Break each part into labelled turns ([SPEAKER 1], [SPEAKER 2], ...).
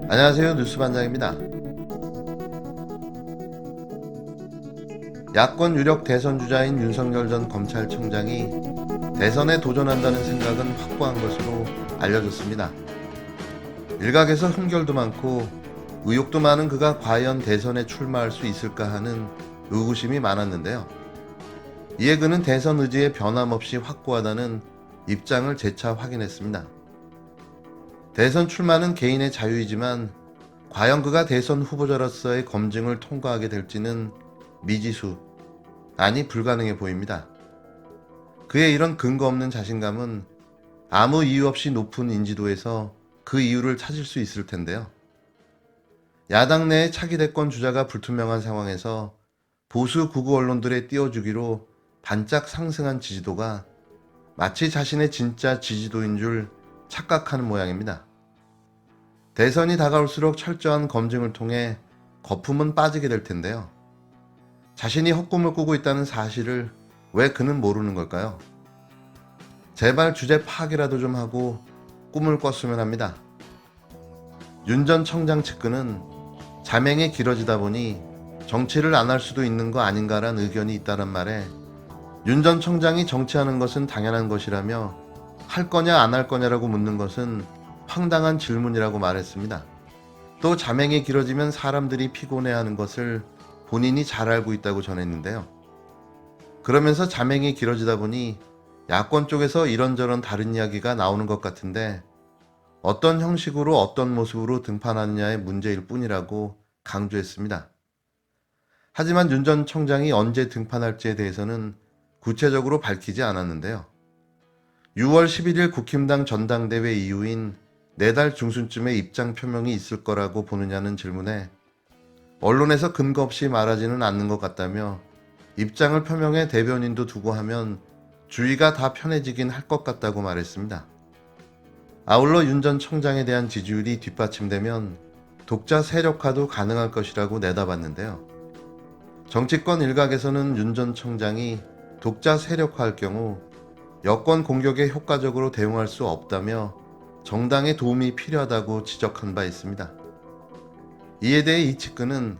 [SPEAKER 1] 안녕하세요. 뉴스반장입니다. 야권 유력 대선 주자인 윤석열 전 검찰총장이 대선에 도전한다는 생각은 확고한 것으로 알려졌습니다. 일각에서 흠결도 많고 의혹도 많은 그가 과연 대선에 출마할 수 있을까 하는 의구심이 많았는데요. 이에 그는 대선 의지에 변함없이 확고하다는 입장을 재차 확인했습니다. 대선 출마는 개인의 자유이지만 과연 그가 대선 후보자로서의 검증을 통과하게 될지는 미지수, 아니 불가능해 보입니다. 그의 이런 근거 없는 자신감은 아무 이유 없이 높은 인지도에서 그 이유를 찾을 수 있을 텐데요. 야당 내의 차기 대권 주자가 불투명한 상황에서 보수 극우 언론들의 띄워주기로 반짝 상승한 지지도가 마치 자신의 진짜 지지도인 줄 착각하는 모양입니다. 대선이 다가올수록 철저한 검증을 통해 거품은 빠지게 될 텐데요. 자신이 헛꿈을 꾸고 있다는 사실을 왜 그는 모르는 걸까요? 제발 주제 파악이라도 좀 하고 꿈을 꿨으면 합니다. 윤 전 청장 측근은 자맹이 길어지다 보니 정치를 안 할 수도 있는 거 아닌가란 의견이 있다란 말에 윤 전 청장이 정치하는 것은 당연한 것이라며 할 거냐 안 할 거냐라고 묻는 것은 황당한 질문이라고 말했습니다. 또 자맹이 길어지면 사람들이 피곤해하는 것을 본인이 잘 알고 있다고 전했는데요. 그러면서 자맹이 길어지다 보니 야권 쪽에서 이런저런 다른 이야기가 나오는 것 같은데 어떤 형식으로 어떤 모습으로 등판하느냐의 문제일 뿐이라고 강조했습니다. 하지만 윤 전 청장이 언제 등판할지에 대해서는 구체적으로 밝히지 않았는데요. 6월 11일 국힘당 전당대회 이후인 4달 중순쯤에 입장 표명이 있을 거라고 보느냐는 질문에 언론에서 근거 없이 말하지는 않는 것 같다며 입장을 표명해 대변인도 두고 하면 주의가 다 편해지긴 할 것 같다고 말했습니다. 아울러 윤 전 청장에 대한 지지율이 뒷받침되면 독자 세력화도 가능할 것이라고 내다봤는데요. 정치권 일각에서는 윤 전 청장이 독자 세력화할 경우 여권 공격에 효과적으로 대응할 수 없다며 정당의 도움이 필요하다고 지적한 바 있습니다. 이에 대해 이 측근은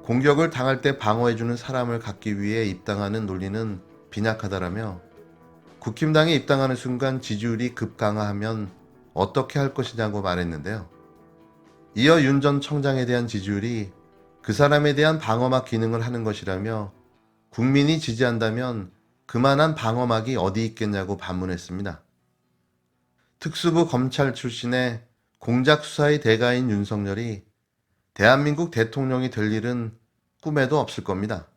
[SPEAKER 1] 공격을 당할 때 방어해주는 사람을 갖기 위해 입당하는 논리는 빈약하다라며 국힘당에 입당하는 순간 지지율이 급강하하면 어떻게 할 것이냐고 말했는데요. 이어 윤 전 청장에 대한 지지율이 그 사람에 대한 방어막 기능을 하는 것이라며 국민이 지지한다면 그만한 방어막이 어디 있겠냐고 반문했습니다. 특수부 검찰 출신의 공작 수사의 대가인 윤석열이 대한민국 대통령이 될 일은 꿈에도 없을 겁니다.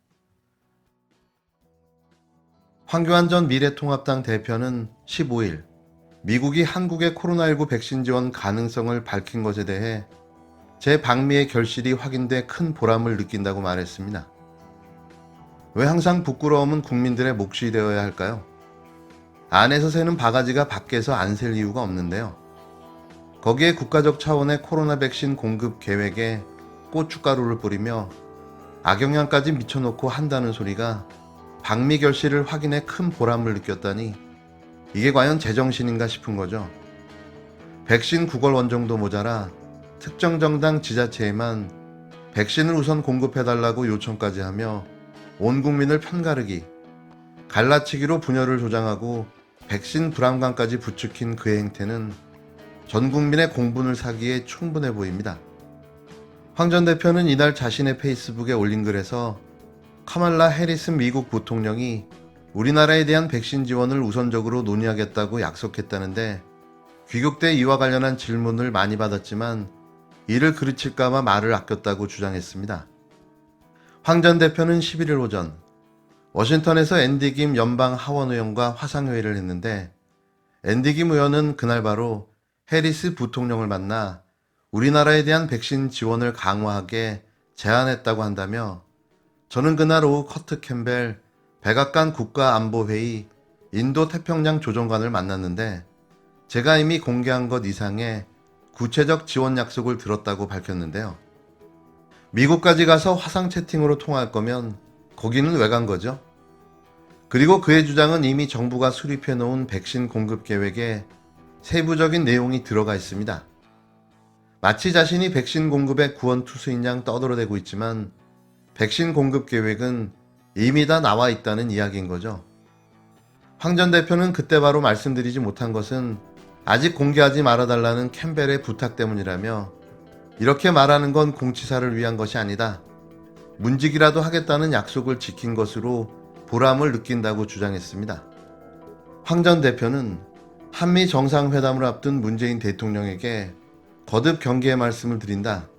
[SPEAKER 1] 황교안 전 미래통합당 대표는 15일 미국이 한국의 코로나19 백신 지원 가능성을 밝힌 것에 대해 제 방미의 결실이 확인돼 큰 보람을 느낀다고 말했습니다. 왜 항상 부끄러움은 국민들의 몫이 되어야 할까요? 안에서 새는 바가지가 밖에서 안 셀 이유가 없는데요. 거기에 국가적 차원의 코로나 백신 공급 계획에 고춧가루를 뿌리며 악영향까지 미쳐놓고 한다는 소리가 방미 결실을 확인해 큰 보람을 느꼈다니 이게 과연 제정신인가 싶은 거죠. 백신 9월 원정도 모자라 특정 정당 지자체에만 백신을 우선 공급해달라고 요청까지 하며 온 국민을 편가르기, 갈라치기로 분열을 조장하고 백신 불안감까지 부추긴 그의 행태는 전 국민의 공분을 사기에 충분해 보입니다. 황 전 대표는 이날 자신의 페이스북에 올린 글에서 카말라 해리스 미국 부통령이 우리나라에 대한 백신 지원을 우선적으로 논의하겠다고 약속했다는데 귀국때 이와 관련한 질문을 많이 받았지만 이를 그르칠까봐 말을 아꼈다고 주장했습니다. 황 전 대표는 11일 오전 워싱턴에서 앤디 김 연방 하원 의원과 화상회의를 했는데 앤디 김 의원은 그날 바로 해리스 부통령을 만나 우리나라에 대한 백신 지원을 강화하게 제안했다고 한다며 저는 그날 오후 커트 캠벨 백악관 국가안보회의 인도태평양 조정관을 만났는데 제가 이미 공개한 것 이상의 구체적 지원 약속을 들었다고 밝혔는데요. 미국까지 가서 화상 채팅으로 통화할 거면 거기는 왜 간 거죠? 그리고 그의 주장은 이미 정부가 수립해 놓은 백신 공급 계획에 세부적인 내용이 들어가 있습니다. 마치 자신이 백신 공급의 구원투수인 양 떠들어대고 있지만 백신 공급 계획은 이미 다 나와 있다는 이야기인 거죠. 황 전 대표는 그때 바로 말씀드리지 못한 것은 아직 공개하지 말아달라는 캠벨의 부탁 때문이라며 이렇게 말하는 건 공치사를 위한 것이 아니다. 문직이라도 하겠다는 약속을 지킨 것으로 보람을 느낀다고 주장했습니다. 황 전 대표는 한미 정상회담을 앞둔 문재인 대통령에게 거듭 경계의 말씀을 드린다.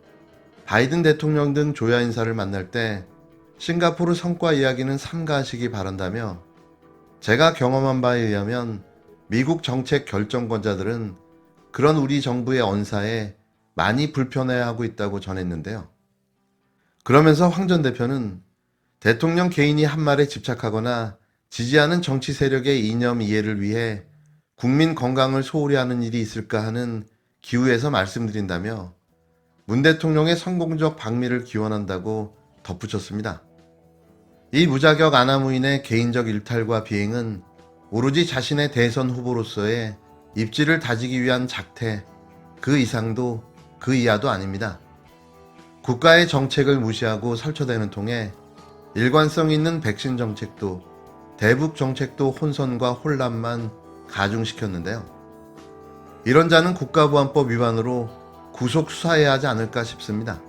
[SPEAKER 1] 바이든 대통령 등 조야 인사를 만날 때 싱가포르 성과 이야기는 삼가하시기 바란다며 제가 경험한 바에 의하면 미국 정책 결정권자들은 그런 우리 정부의 언사에 많이 불편해하고 있다고 전했는데요. 그러면서 황 전 대표는 대통령 개인이 한 말에 집착하거나 지지하는 정치 세력의 이념 이해를 위해 국민 건강을 소홀히 하는 일이 있을까 하는 기우에서 말씀드린다며 문 대통령의 성공적 방미를 기원한다고 덧붙였습니다. 이 무자격 아나무인의 개인적 일탈과 비행은 오로지 자신의 대선 후보로서의 입지를 다지기 위한 작태, 그 이상도 그 이하도 아닙니다. 국가의 정책을 무시하고 설쳐대는 통에 일관성 있는 백신 정책도 대북 정책도 혼선과 혼란만 가중시켰는데요. 이런 자는 국가보안법 위반으로 구속 수사해야 하지 않을까 싶습니다.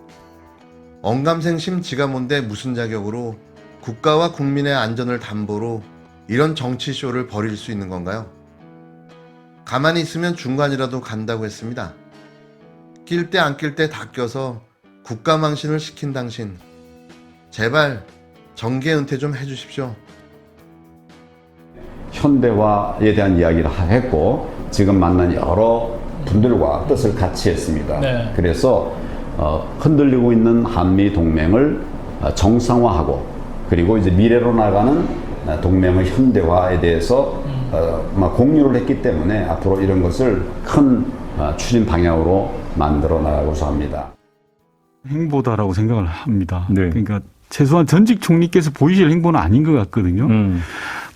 [SPEAKER 1] 언감생심 지가 뭔데 무슨 자격으로 국가와 국민의 안전을 담보로 이런 정치쇼를 벌일 수 있는 건가요? 가만히 있으면 중간이라도 간다고 했습니다. 낄 때 안 낄 때 다 껴서 국가망신을 시킨 당신, 제발 정계 은퇴 좀 해주십시오.
[SPEAKER 2] 현대화에 대한 이야기를 했고 지금 만난 여러 분들과 뜻을 같이 했습니다.
[SPEAKER 3] 네.
[SPEAKER 2] 그래서 흔들리고 있는 한미 동맹을 정상화하고 그리고 이제 미래로 나가는 동맹의 현대화에 대해서 공유를 했기 때문에 앞으로 이런 것을 큰 추진 방향으로 만들어 나가고자 합니다.
[SPEAKER 4] 행보다라고 생각을 합니다.
[SPEAKER 5] 네.
[SPEAKER 4] 그러니까 최소한 전직 총리께서 보이실 행보는 아닌 것 같거든요.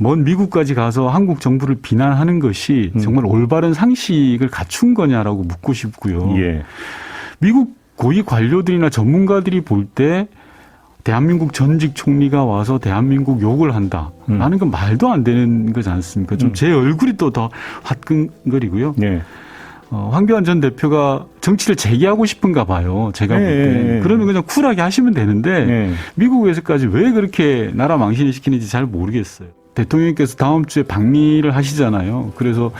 [SPEAKER 4] 먼 미국까지 가서 한국 정부를 비난하는 것이 정말 올바른 상식을 갖춘 거냐라고 묻고 싶고요.
[SPEAKER 5] 예.
[SPEAKER 4] 미국 고위 관료들이나 전문가들이 볼 때 대한민국 전직 총리가 와서 대한민국 욕을 한다라는 건 말도 안 되는 거지 않습니까? 좀 제 얼굴이 또 더 화끈거리고요.
[SPEAKER 5] 예.
[SPEAKER 4] 황교안 전 대표가 정치를 재개하고 싶은가 봐요. 제가 볼 때. 그러면 그냥 쿨하게 하시면 되는데 미국에서까지 왜 그렇게 나라 망신을 시키는지 잘 모르겠어요. 대통령께서 다음 주에 방미를 하시잖아요. 그래서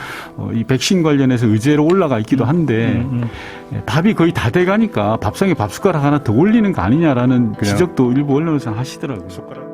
[SPEAKER 4] 이 백신 관련해서 의제로 올라가 있기도 한데 밥이 거의 다 돼가니까 밥상에 밥숟가락 하나 더 올리는 거 아니냐라는 지적도 일부 언론에서 하시더라고요.